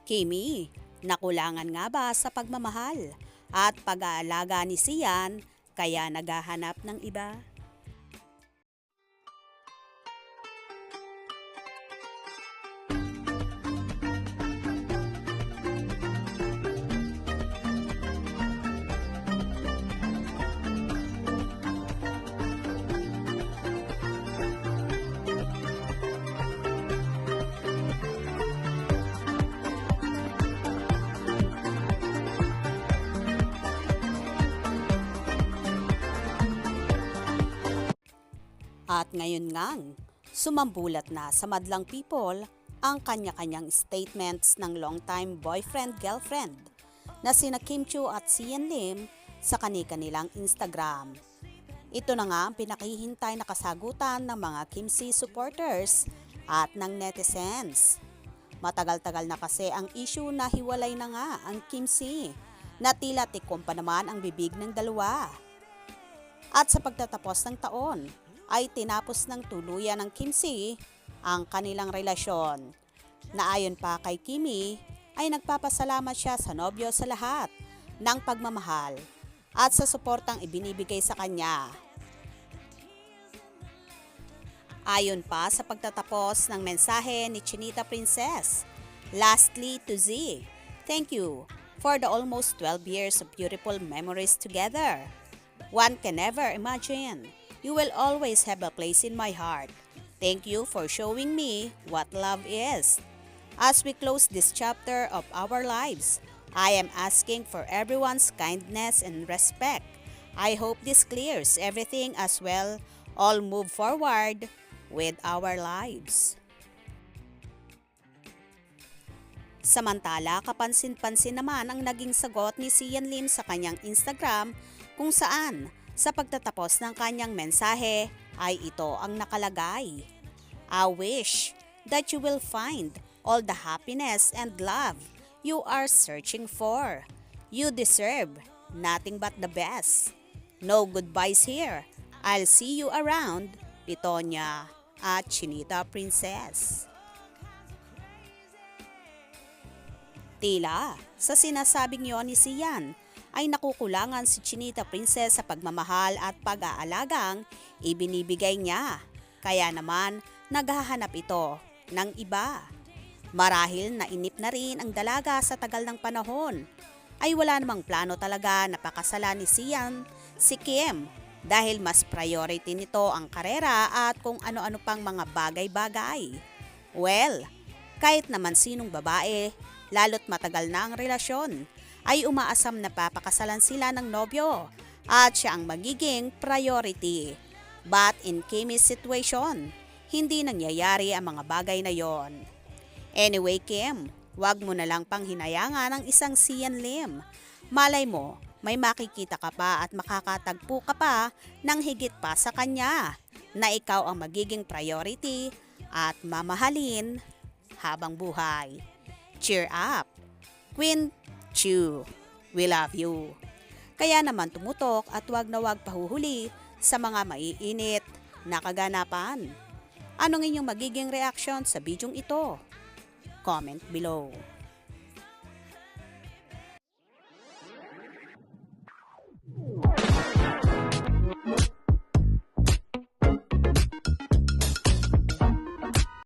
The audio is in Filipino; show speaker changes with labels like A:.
A: Kimi, nakulangan nga ba sa pagmamahal at pag-aalaga ni Sian kaya naghahanap ng iba? At ngayon ngang, sumambulat na sa madlang people ang kanya-kanyang statements ng longtime boyfriend-girlfriend na sina Kim Chiu at Sian Lim sa kani-kanilang Instagram. Ito na nga ang pinakihintay na kasagutan ng mga Kim C supporters at ng netizens. Matagal-tagal na kasi ang issue na hiwalay na nga ang Kim C na tila tikom pa naman ang bibig ng dalawa. At sa pagtatapos ng taon, ay tinapos ng tuluyan ng Kim C ang kanilang relasyon. Na ayon pa kay Kimi, ay nagpapasalamat siya sa nobyo sa lahat ng pagmamahal at sa suportang ibinibigay sa kanya. Ayon pa sa pagtatapos ng mensahe ni Chinita Princess, lastly to Z, thank you for the almost 12 years of beautiful memories together. One can never imagine. You will always have a place in my heart. Thank you for showing me what love is. As we close this chapter of our lives, I am asking for everyone's kindness and respect. I hope this clears everything as well. All move forward with our lives. Samantala, kapansin-pansin naman ang naging sagot ni Sian Lim sa kanyang Instagram kung saan sa pagtatapos ng kanyang mensahe ay ito ang nakalagay. I wish that you will find all the happiness and love you are searching for. You deserve nothing but the best. No goodbyes here. I'll see you around, Pitonia at Chinita Princess. Tila, sa sinasabing yon ni Sian, ay nakukulangan si Chinita Princess sa pagmamahal at pag-aalagang ibinibigay niya. Kaya naman, naghahanap ito ng iba. Marahil nainip na rin ang dalaga sa tagal ng panahon. Ay wala namang plano talaga na pakasalan ni Sian si Kim dahil mas priority nito ang karera at kung ano-ano pang mga bagay-bagay. Well, kahit naman sinong babae, lalo't matagal na ang relasyon, ay umaasam na papakasalan sila ng nobyo at siya ang magiging priority. But in Kimi's situation, hindi nangyayari ang mga bagay na yon. Anyway Kim, wag mo na lang panghinayangan ang isang Sian Lim. Malay mo, may makikita ka pa at makakatagpo ka pa ng higit pa sa kanya na ikaw ang magiging priority at mamahalin habang buhay. Cheer up, Queen Chiu, we love you. Kaya naman tumutok at wag na wag pahuhuli sa mga maiinit na kaganapan. Anong inyong magiging reaksyon sa bidyong ito? Comment below.